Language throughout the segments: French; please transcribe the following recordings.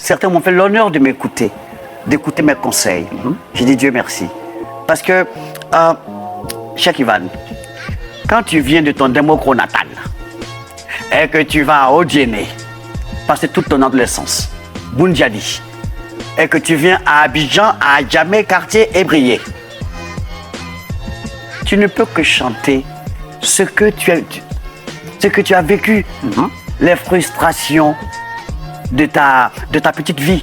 certains m'ont fait l'honneur de m'écouter, d'écouter mes conseils. J'ai dit Dieu merci. Parce que, Cheikh Ivan, quand tu viens de ton démocro natal et que tu vas à Odiéné, passer toute ton adolescence, Boundiali, et que tu viens à Abidjan, à Djamé, quartier Ébrié, tu ne peux que chanter ce que tu as vécu, les frustrations de ta petite vie.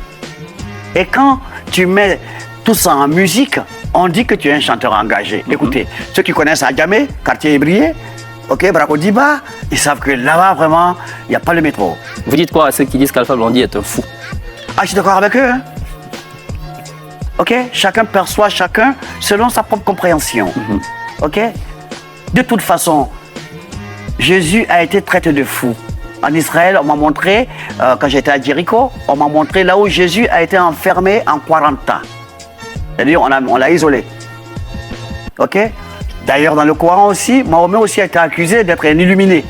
Et quand tu mets tout ça en musique, on dit que tu es un chanteur engagé. Écoutez, ceux qui connaissent Adjamé, quartier Ébrié, ok, Bracodiba, ils savent que là-bas, vraiment, il n'y a pas le métro. Vous dites quoi à ceux qui disent qu'Alpha Blondy est un fou? Ah, je suis d'accord avec eux. Hein? Ok, chacun perçoit chacun selon sa propre compréhension. Ok, de toute façon, Jésus a été traité de fou. En Israël, on m'a montré, quand j'étais à Jéricho, on m'a montré là où Jésus a été enfermé en 40 ans. C'est-à-dire, on l'a isolé. Ok? D'ailleurs, dans le Coran aussi, Mahomet aussi a été accusé d'être un illuminé.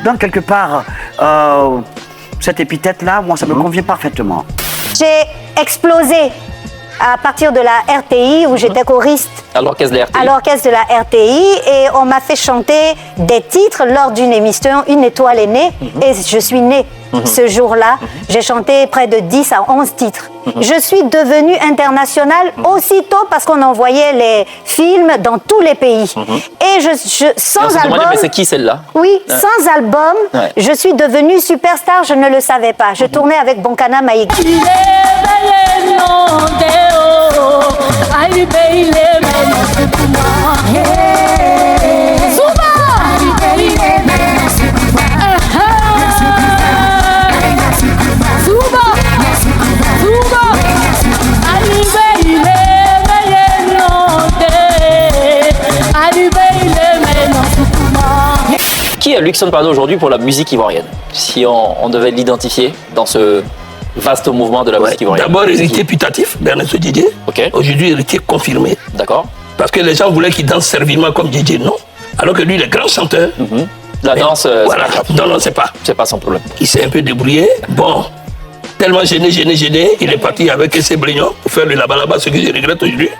Donc, quelque part, cette épithète-là, moi, ça me convient parfaitement. J'ai explosé à partir de la RTI, où j'étais choriste. À l'orchestre de la RTI. À l'orchestre de la RTI, et on m'a fait chanter des titres lors d'une émission, Une étoile est née, et je suis née ce jour-là. J'ai chanté près de 10 à 11 titres. Je suis devenue internationale aussitôt parce qu'on envoyait les films dans tous les pays. Et sans album... Mais c'est qui celle-là? Oui, sans album, je suis devenue superstar, je ne le savais pas. Je tournais avec Bonkana Maïga. Qui est Luxon Pano aujourd'hui pour la musique ivoirienne? Si on devait l'identifier dans ce vaste mouvement de la musique ivoirienne. D'abord, héritier putatif d'Ernesto Didier. Aujourd'hui, héritier confirmé. D'accord. Parce que les gens voulaient qu'il danse servilement comme Didier, non. Alors que lui, il est grand chanteur. La danse, voilà. Non, c'est pas. C'est pas son problème. Il s'est un peu débrouillé. Bon, tellement gêné, il est parti avec ses blignons pour faire le là-bas, ce que je regrette aujourd'hui.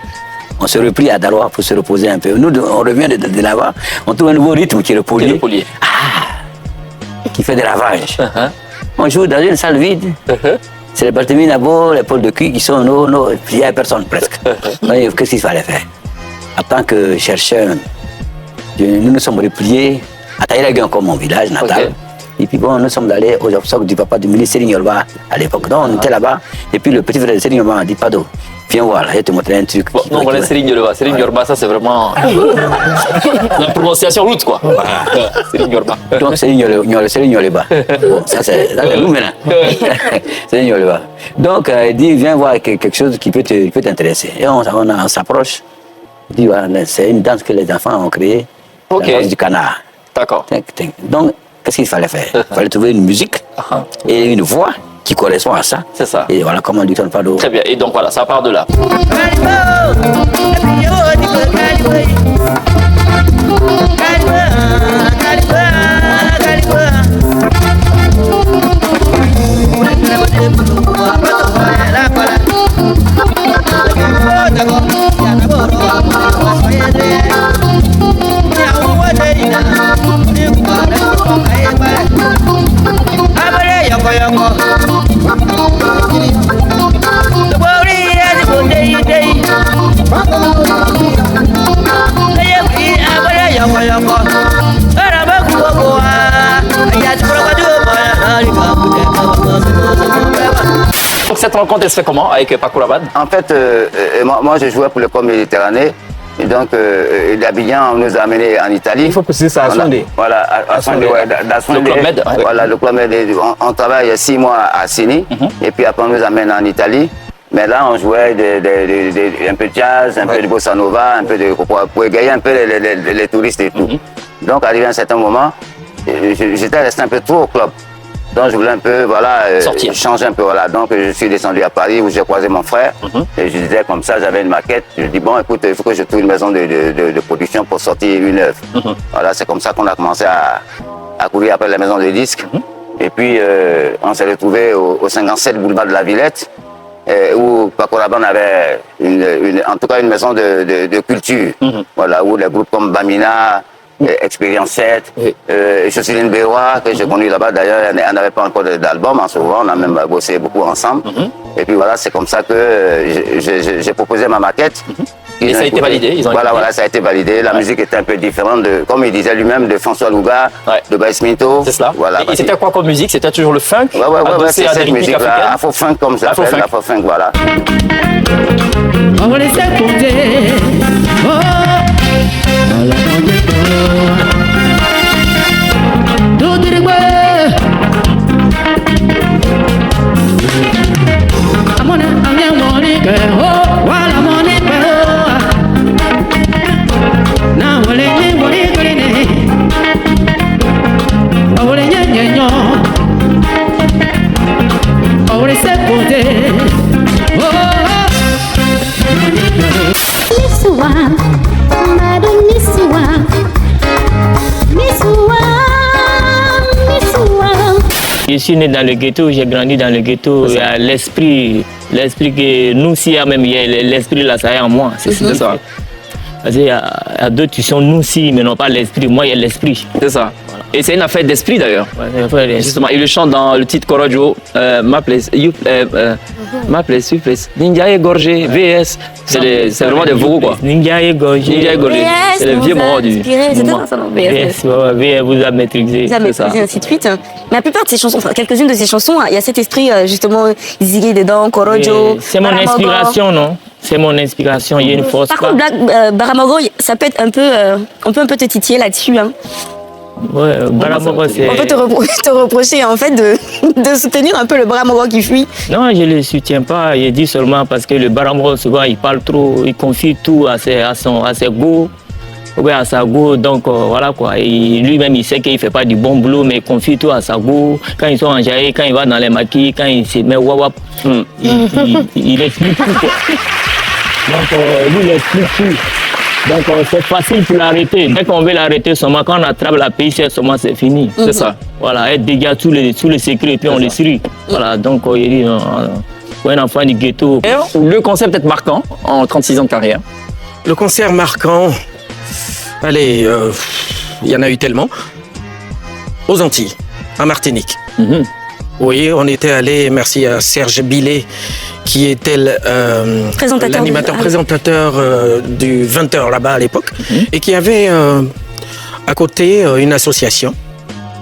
On se replie à Daloa pour se reposer un peu. Nous, on revient de là-bas, on trouve un nouveau rythme qui est le polier. Qui fait des ravages. On joue dans une salle vide. C'est les Barthélemy Nabo, les Paul de Cuy qui sont nos... Il n'y a personne presque. Qu'est-ce qu'il fallait faire? En tant que chercheur, nous nous sommes repliés à Taïraguin comme mon village natal. Et puis bon, nous sommes allés aux obsèques du papa du ministre Serigne Yorba à l'époque. Donc on était là-bas. Et puis le petit frère de Serigne Yorba a dit Pado, viens voir, là, je vais te montrer un truc. Bon, non, voilà Serigne Yorba. Serigne Yorba, ça c'est vraiment la prononciation route, quoi. Serigne Yorba. Donc Serigne Yorba. Bon, ça c'est nous maintenant. Serigne Yorba. Donc il dit, viens voir quelque chose qui peut t'intéresser. Et on s'approche. Il dit, voilà, c'est une danse que les enfants ont créée. La danse du canard. D'accord. Donc, qu'est-ce qu'il fallait faire? Il fallait trouver une musique et une voix qui correspond à ça. C'est ça. Et voilà comment Luxon Pano. Très bien. Et donc voilà, ça part de là. Donc cette rencontre, elle se fait comment avec Paco Rabanne? En fait, moi je jouais pour le corps Méditerranée. Et donc, d'Abidjan, on nous a amenés en Italie. Il faut préciser ça à Sondé. Voilà, à Sondé, le Club Med. Voilà, le Club Med. On travaille 6 mois à Sini. Et puis après, on nous amène en Italie. Mais là, on jouait un peu de jazz, un peu de bossa nova, un peu de pour égayer un peu les touristes et tout. Donc, arrivé à un certain moment, j'étais resté un peu trop au club. Donc, je voulais un peu, voilà, changer un peu, voilà. Donc, je suis descendu à Paris où j'ai croisé mon frère. Et je disais comme ça, j'avais une maquette. Je dis, bon, écoute, il faut que je trouve une maison de production pour sortir une œuvre. Voilà, c'est comme ça qu'on a commencé à courir après la maison de disques. Et puis, on s'est retrouvé au 57 boulevard de la Villette, où Paco Rabanne avait en tout cas une maison de culture, voilà, où les groupes comme Bamina, Expérience 7, Jocelyne Bérois, que j'ai connu là-bas d'ailleurs, elle n'avait pas encore d'album en ce moment, on a même bossé beaucoup ensemble. Et puis voilà, c'est comme ça que j'ai proposé ma maquette. Et ça a été validé. Voilà, ça a été validé. La musique était un peu différente, comme il disait lui-même, de François Louga, de Bass Minto. C'est cela. Voilà, et c'était quoi comme musique? C'était toujours le funk? Ouais, c'est cette musique-là, Afro-funk comme ça s'appelle, Afro-funk, voilà. On va laisser compter. Je suis né dans le ghetto, j'ai grandi dans le ghetto. Il y a l'esprit que nous, s'il y a même l'esprit là, ça y est en moi. C'est ça. Parce qu'il y a d'autres qui sont nous aussi, mais non pas l'esprit. Moi, il y a l'esprit. C'est ça. Voilà. Et c'est une affaire d'esprit d'ailleurs. Ouais, justement, il le chante dans le titre Korojo, Ma Place, Ma Place, You Place, Ninja égorgé, VS. C'est vraiment des vocaux quoi. Ninja égorgé. C'est le vieux moment du. C'était ça, non? VS vous a maîtrisé. Vous a maîtrisé, ainsi de suite. Mais la plupart de ces chansons, enfin quelques-unes de ces chansons, il y a cet esprit justement, Ziggy dedans, Korojo. C'est mon inspiration, non? C'est mon inspiration, il y a une force. Par contre, Baramogo, ça peut être un peu, on peut un peu te titiller là-dessus. Hein. Ouais, Baramogo, c'est... On peut te reprocher en fait de soutenir un peu le Baramogo qui fuit. Non, je ne le soutiens pas. Je dis seulement parce que le Baramogo, souvent, il parle trop, il confie tout à ses goûts. Oui, à sa goût, donc voilà quoi. Et lui-même, il sait qu'il ne fait pas du bon boulot, mais il confie tout à sa goût. Quand ils sont en jaillet, quand il va dans les maquis, quand il se met wawap, il explique tout. Quoi. Donc, lui, il explique tout. Donc, c'est facile pour l'arrêter. Dès qu'on veut l'arrêter, seulement quand on attrape la PIC, seulement c'est fini. C'est ça. Voilà, elle dégage tous les secrets et puis on les suit. Voilà, donc il dit, pour un enfant du ghetto. Le concept est marquant en 36 ans de carrière. Le concert marquant, allez, il y en a eu tellement. Aux Antilles, en Martinique. Oui, on était allé, merci à Serge Billet, qui était l'animateur présentateur du 20h là-bas à l'époque, et qui avait à côté une association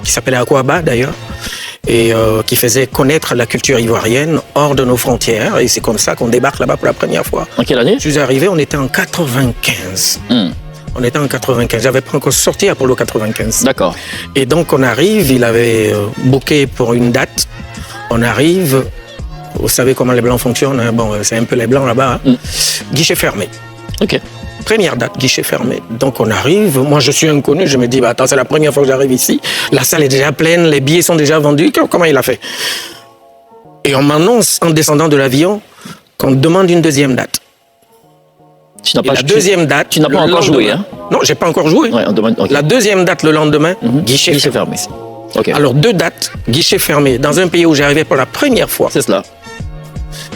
qui s'appelait Aquaba d'ailleurs, et qui faisait connaître la culture ivoirienne hors de nos frontières. Et c'est comme ça qu'on débarque là-bas pour la première fois. En quelle année? Je suis arrivé, on était en 95. On était en 95. J'avais pas encore sorti Apollo 95. D'accord. Et donc on arrive, il avait booké pour une date. On arrive, vous savez comment les Blancs fonctionnent, hein? Bon, c'est un peu les Blancs là-bas. Hein? Guichet fermé. Ok. Première date, guichet fermé. Donc on arrive, moi je suis inconnu, je me dis, bah, attends, c'est la première fois que j'arrive ici. La salle est déjà pleine, les billets sont déjà vendus. Comment il a fait? Et on m'annonce en descendant de l'avion qu'on demande une deuxième date. La deuxième date. Tu n'as pas encore joué, hein? Non, j'ai pas encore joué. Ouais, on demande, okay. La deuxième date le lendemain, guichet fermé. Okay. Alors 2 dates, guichet fermé, dans un pays où j'arrivais pour la première fois. C'est cela.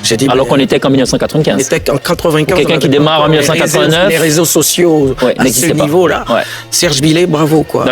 J'ai dit, alors qu'on était qu'en 1995. On était en 95. Quelqu'un qui démarre en 1989. Les réseaux sociaux à ce niveau-là. Ouais. Serge Billet, bravo quoi.